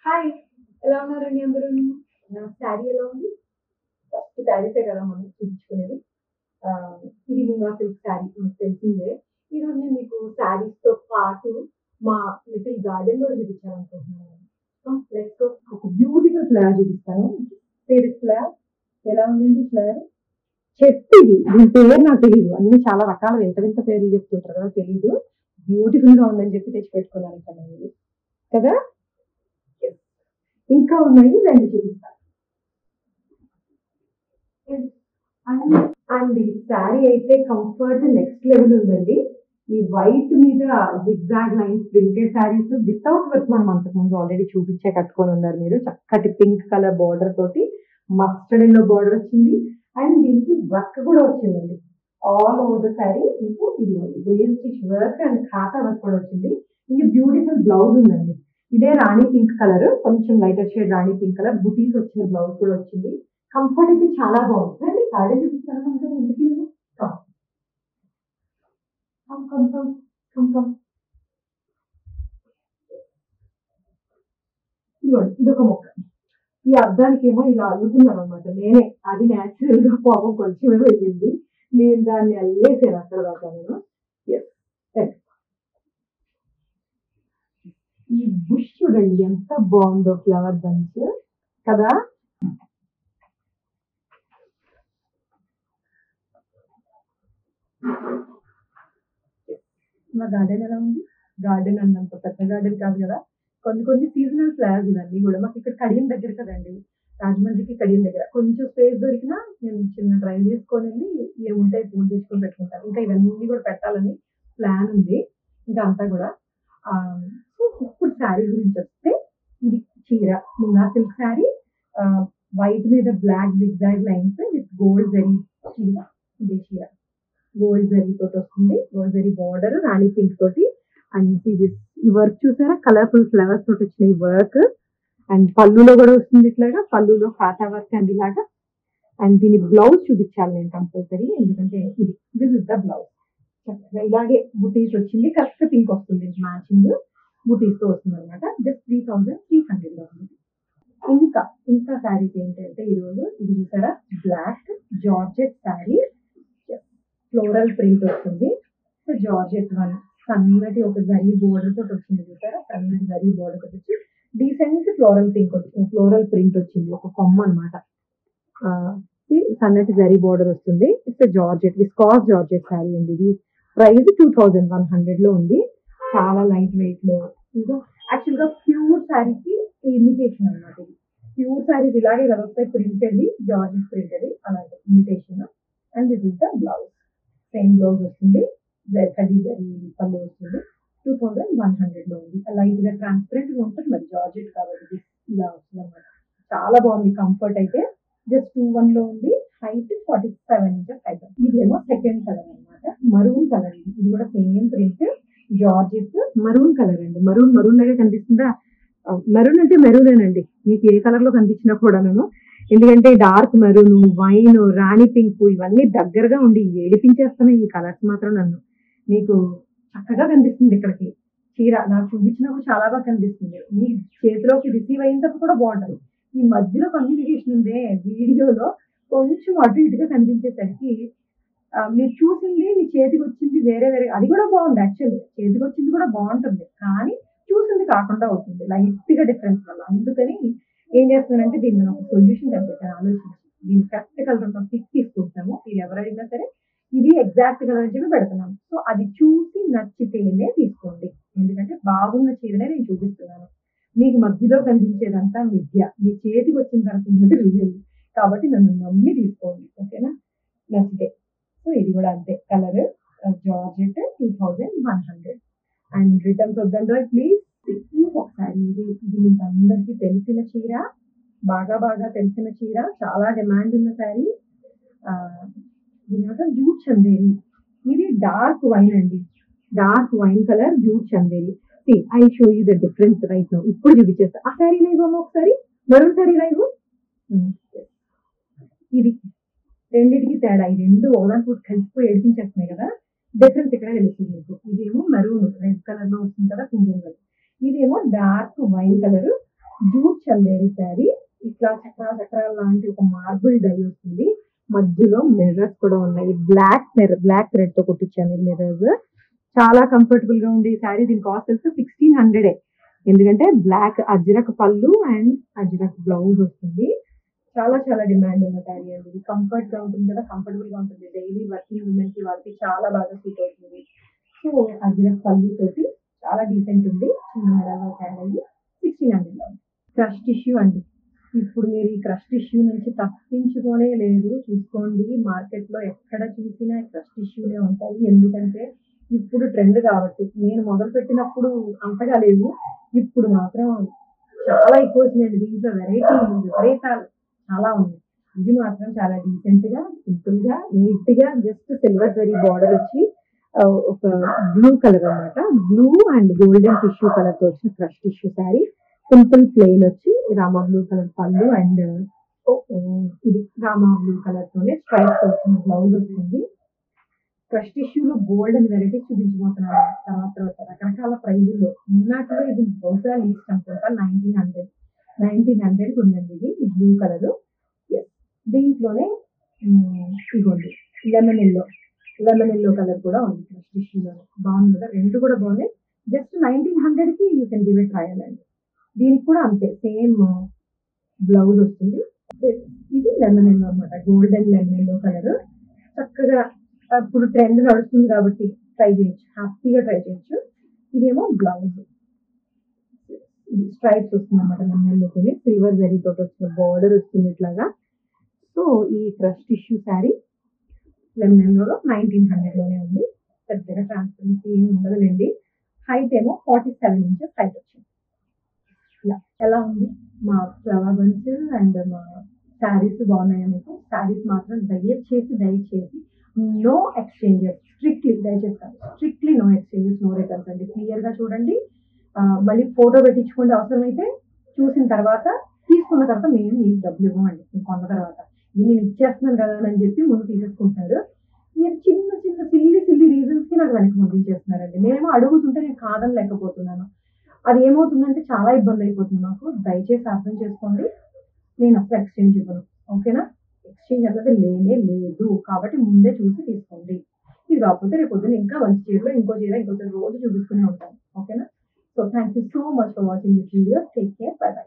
Hi! ఎలా ఉన్నారండి అందరూను? నా శారీ ఎలా ఉంది? ఫస్ట్ శారీసే కదా మనం చూపించుకునేది. ఇది ముంగా సిల్క్ శారీ మీకు తెలిసిందే. ఈరోజు నేను మీకు శారీస్‌తో పాటు మా లిటిల్ గార్డెన్ కూడా చూపించాలనుకుంటున్నాను. Let's go. ఒక బ్యూటిఫుల్ ఫ్లవర్ చూపిస్తాను. ఫేవరెట్ ఫ్లవర్ ఎలా ఉందండి ఫ్లవర్? చెట్టు ఇది. దీని పేరు నాకు తెలీదు. అన్ని చాలా రకాల వింత వింత పేర్లు చెప్తుంటారు కదా! తెలీదు. బ్యూటిఫుల్‌గా ఉందని చెప్పి తెచ్చిపెట్టుకున్నాను ఇక్కడ నేను ఇది. కదా! యెస్. ఇంకా ఉన్నాయి రండి చూపిస్తాను. అండ్ అండ్ ఈ శారీ అయితే కంఫర్ట్ నెక్స్ట్ లెవెల్ ఉందండి. ఈ వైట్ మీద zigzag lines printed saris without work మనం అంతకుముందు ఆల్రెడీ చూపించే కట్టుకొని ఉన్నారు మీరు. చక్కటి పింక్ కలర్ బార్డర్ తోటి మస్టర్డ్ ఎల్లో బార్డర్ వచ్చింది. అండ్ దీనికి వర్క్ కూడా వచ్చిందండి. ఆల్ ఓవర్ ద శారీ మీకు ఇది గోయల్ స్టిచ్ వర్క్ అండ్ ఖాతా వర్క్ కూడా వచ్చింది. ఇంకా బ్యూటిఫుల్ బ్లౌజ్ ఉందండి. ఇదే రాణి పింక్ కలర్, కొంచెం లైటర్ షేడ్ రాణి పింక్ కలర్ బుటీస్ వచ్చిన బ్లౌజ్ కూడా వచ్చింది. కంఫర్ట్ అయితే చాలా బాగుంది. రండి గార్డెన్ చూపిస్తాను అనుకుంటాను ఎందుకు ఇవ్వను? Come come come come come come. ఇదిగోండి ఇదొక మొక్క. ఈ అద్దానికి ఏమో ఇలా అల్లుకున్నాను అనమాట నేనే. అది న్యాచురల్ గా పాపం కొంచెమే వెళ్ళింది. నేను దాన్ని అల్లేసాను అక్కడ దాకా నేను. ఎస్. ఈ బుష్ చూడండి ఎంత బాగుందో ఫ్లవర్ బంచ్ కదా. మా గార్డెన్ ఎలా ఉంది? గార్డెన్ అన్నంత పెద్ద గార్డెన్ కాదు కదా. కొన్ని కొన్ని సీజనల్ ఫ్లవర్స్ ఇవన్నీ కూడా మాకు ఇక్కడ కడియం దగ్గర కదండి. రాజమండ్రికి కడియం దగ్గర కొంచెం స్పేస్ దొరికినా నేను చిన్న డ్రైవ్ చేసుకొని వెళ్ళి ఏముంటాయి పూలు తెచ్చుకొని పెట్టుకుంటాను. ఇంకా ఇవన్నీ కూడా పెట్టాలని ప్లాన్ ఉంది. ఇంకా అంతా కూడా ఆ, సో ఇప్పుడు శారీ గురించి వస్తే ఇది చీర ముంగా సిల్క్ శారీ, వైట్ మీద black zigzag lines with gold zari చీర. ఇది చీర గోల్డ్ జరీ తోటి వస్తుంది. గోల్డ్ జరీ బార్డర్ రాణి పింక్ తోటి అండ్ ఇది ఈ వర్క్ చూసారా కలర్ఫుల్ ఫ్లవర్స్ తోటి వచ్చిన ఈ వర్క్. అండ్ పళ్ళులో కూడా వస్తుంది ఇట్లాగా పళ్ళులో కాటా వర్క్ అండ్ ఇలాగా. అండ్ దీని బ్లౌజ్ చూపించాలి నేను కంపల్సరీ ఎందుకంటే ఇది దిస్ ఇస్ ద బ్లౌజ్. చక్కగా ఇలాగే బుటీస్ వచ్చింది కరెక్ట్ పింక్ వస్తుంది మ్యాచింగ్ బుటీస్ తో వస్తుంది అనమాట. జస్ట్ 3300 లో ఉంది. ఇంకా ఇంకా శారీస్ ఏంటంటే ఈరోజు ఇది చూసారా black georgette sari floral print వస్తుంది. సో జార్జెట్ వన్ సన్నటి ఒక జరీ బోర్డర్ తోటి వచ్చింది చూసారా సన్నటి జరీ బోర్డర్ తోటి వచ్చి డీసెంట్ ఫ్లోరల్ పింక్ వచ్చింది ఫ్లోరల్ ప్రింట్ వచ్చింది ఒక కొమ్మ అనమాట. సన్నటి జరీ బోర్డర్ వస్తుంది. It's georgette viscous georgette sari అండి. ఇది ప్రైస్ 2100 లో ఉంది. చాలా లైట్ వెయిట్ లో యాక్చువల్ గా ప్యూర్ శారీకి ఇమిటేషన్ అనమాట. ఇది ప్యూర్ శారీస్ ఇలాగే కదా వస్తాయి ప్రింటెడ్ జార్జెట్ ప్రింటెడ్ అలాంటి imitation. And this is the blouse same blouse వస్తుంది. కడి జరీ పళ్ళు వస్తుంది. 2100 లో ఉంది. లైట్ గా ట్రాన్స్పరెంట్ గా ఉంటుంది మరి జార్జెట్ కాబట్టి ఇలా వస్తుంది అనమాట. చాలా బాగుంది కంఫర్ట్ అయితే. జస్ట్ 21 లో ఉంది. Height 47 inches height. ఇదేమో సెకండ్ కలర్ అనమాట మరూన్ కలర్. ఇది కూడా same print georgette maroon colour అండి. మరూన్ మరూన్ లాగా కనిపిస్తుందా? మెరూన్ అంటే మెరూనేనండి. మీకు ఏ కలర్ లో కనిపించినా కూడాను. ఎందుకంటే డార్క్ మెరూన్ వైన్ రాణి పింక్ ఇవన్నీ దగ్గరగా ఉండి ఏడిపించేస్తున్నాయి ఈ కలర్స్ మాత్రం నన్ను. మీకు చక్కగా కనిపిస్తుంది ఇక్కడికి చీర నాకు చూపించినప్పుడు చాలా బాగా కనిపిస్తుంది. మీ చేతిలోకి రిసీవ్ అయినందుకు కూడా బాగుంటది. ఈ మధ్యలో కమ్యూనికేషన్ ఉందే వీడియోలో కొంచెం అటు ఇటుగా కనిపించేసరికి మీరు చూసింది మీ చేతికి వచ్చింది వేరే వేరే అది కూడా బాగుంది. యాక్చువల్లీ చేతికి వచ్చింది కూడా బాగుంటుంది కానీ చూసింది కాకుండా అవుతుంది లైట్ గా డిఫరెన్స్ వల్ల. అందుకని ఏం చేస్తున్నానంటే దీన్ని నేను ఒక సొల్యూషన్ కనిపెట్టాను ఆలోచించి. దీన్ని కరెక్ట్ కలర్ ఉన్న పిక్ తీసుకుంటాము. మీరు ఎవరు అడిగినా సరే ఇది ఎగ్జాక్ట్ కలర్ అని చెప్పి పెడుతున్నాను. సో అది చూసి నచ్చితేనే తీసుకోండి. ఎందుకంటే బాగున్న చీరనే నేను చూపిస్తున్నాను. మీకు మధ్యలో కనిపించేదంతా విద్య. మీ చేతికి వచ్చిన తర్వాత ఉన్నది రియల్. కాబట్టి నన్ను నమ్మి తీసుకోండి. ఓకేనా? నచ్చితే. సో ఇది కూడా అంతే కలర్ జార్జెట్ 2100. అండ్ రిటర్న్స్ వద్దండో ప్లీజ్. ఒకసారి ఇది దీనికి అందరికీ తెలిసిన చీర బాగా బాగా తెలిసిన చీర చాలా డిమాండ్ ఉన్న శారీ. దీని జూట్ చందేరి. ఇది డార్క్ వైన్ అండి. Dark wine colour jute Chanderi. I show you the difference right now. ఇప్పుడు చూపించేస్తా. ఆ శారీ లైవ్ ఒకసారి మరొక శారీ లైవ్. ఇది రెండింటికి తేడా. ఈ రెండు ఒకదానికి కలిసిపోయి ఏడిపించేస్తున్నాయి కదా. డిఫరెన్స్ ఇక్కడ తెలుస్తుంది మీకు. ఇదేమో మెరూన్ రెడ్ కలర్ లో వస్తుంది కదా కుంకుమ కలర్. ఇదేమో dark wine colour jute Chanderi sari. ఇట్లా చక్రాల లాంటి ఒక మార్బుల్ డై వస్తుంది. మధ్యలో మిర్రర్స్ కూడా ఉన్నాయి. బ్లాక్ థ్రెడ్ తో కుట్టించాను ఈ మిర్రర్స్. చాలా కంఫర్టబుల్ గా ఉంది ఈ శారీ. దీని కాస్ట్ వచ్చి 1600. ఎందుకంటే బ్లాక్ అజ్రక్ పళ్ళు అండ్ అజ్రక్ బ్లౌజ్ వస్తుంది. చాలా చాలా డిమాండ్ ఉన్న శారీ అండి. ఇది కంఫర్ట్ గా ఉంటుంది కదా, కంఫర్టబుల్ గా ఉంటుంది. డైలీ వర్కింగ్ ఉమెన్ కి వాళ్ళకి చాలా బాగా సూట్ అవుతుంది. సో అజ్రక్ పళ్ళు తోటి చాలా డీసెంట్ ఉంది. చిన్న మెడలో యాడ్ అయ్యి 1600 లో ఉంది. క్రష్ టిష్యూ అండి. ఇప్పుడు మీరు ఈ క్రష్ టిష్యూ నుంచి తప్పించుకోనే లేదు. చూసుకోండి, మార్కెట్ లో ఎక్కడ చూసినా క్రష్ టిష్యూలే ఉంటాయి. ఎందుకంటే ఇప్పుడు ట్రెండ్ కాబట్టి. నేను మొదలు పెట్టినప్పుడు అంతగా లేవు, ఇప్పుడు మాత్రం చాలా ఎక్కువ వచ్చినాయండి. దీంట్లో విపరీతాలు చాలా ఉన్నాయి. ఇది మాత్రం చాలా డీసెంట్ గా, సింపుల్ గా, నీట్ గా, జస్ట్ సిల్వర్ జరీ బార్డర్ వచ్చి ఒక బ్లూ కలర్ అన్నమాట. Blue and golden tissue colour తో వచ్చిన crush tissue sari. Simple plain వచ్చి రామా బ్లూ కలర్ పళ్ళు అండ్ ఇది రామా బ్లూ కలర్ తోనే స్ట్రైప్స్ వచ్చిన బ్లౌజ్ వస్తుంది. క్రష్ టిష్యూలో గోల్డ్ అండ్ వెరైటీస్ చూపించబోతున్నాను తర్వాత రకరకాల ప్రైజుల్లో. ఉన్నట్లో ఇది బహుశా లీస్ట్ అనుకుంటా. 1900 ఉందండి ఇది. Blue colour. దీంట్లోనే ఇదిగోండి లెమన్ ఎల్లో కలర్ కూడా ఉంది క్రష్ టిష్యూలో. బాగుంది కదా, రెండు కూడా బాగున్నాయి. జస్ట్ 1900 కి you can give it trial అండి. దీనికి కూడా అంతే, సేమ్ బ్లౌజ్ వస్తుంది. ఇది లెమన్ ఎల్లో అనమాట, గోల్డెన్ లెమన్ ఎల్లో కలర్. చక్కగా ఇప్పుడు ట్రెండ్ నడుస్తుంది కాబట్టి ట్రై చేయొచ్చు, హ్యాపీగా ట్రై చేయొచ్చు. ఇదేమో బ్లౌజ్, స్ట్రైప్స్ వస్తుంది అనమాట. లెమన్ ఎల్లోతోనే సిల్వర్ జరీ తోటి వచ్చిన బార్డర్ వస్తుంది ఇట్లాగా. సో ఈ క్రష్ టిష్యూ శారీ లెమన్ ఎల్లోలో 1900 లోనే ఉంది. పెద్దగా ట్రాన్స్పరెన్సీ ఏమి ఉండదులేండి. హైట్ ఏమో 47 ఇంచెస్ హైట్ వచ్చింది. ఎలా ఉంది మా ఫ్లవర్ బంచ్ అండ్ మా శారీస్ బాగున్నాయా మీకు? శారీస్ మాత్రం దయచేసి no exchanges. Strictly no exchanges, no returns అండి. క్లియర్ గా చూడండి. మళ్ళీ ఫోటో పెట్టించుకోండి అవసరమైతే. చూసిన తర్వాత తీసుకున్న తర్వాత మేము మీకు డబ్బులు ఇవ్వమండి. మీరు కొన్న తర్వాత నేను ఇచ్చేస్తున్నాను కదా అని చెప్పి ముందు తీసేసుకుంటున్నారు. చిన్న చిన్న సిల్లి రీజన్స్ కి నాకు వెనక్కి పంపించేస్తున్నారండి. నేనేమో అడుగుతుంటే నేను కాదని లేకపోతున్నాను. అది ఏమవుతుందంటే చాలా ఇబ్బంది అయిపోతుంది నాకు. దయచేసి అర్థం చేసుకోండి. నేను అసలు ఎక్స్చేంజ్ ఇవ్వను, ఓకేనా? ఎక్స్చేంజ్ అన్నది లేనే లేదు. కాబట్టి ముందే చూసి తీసుకోండి. ఇది కాకపోతే రేపు పొద్దున్న ఇంకా మంచి చీరలో ఇంకో చీర రోజు చూపిస్తూనే ఉంటాను, ఓకేనా? So thank you so much for watching this video. Take care, by by.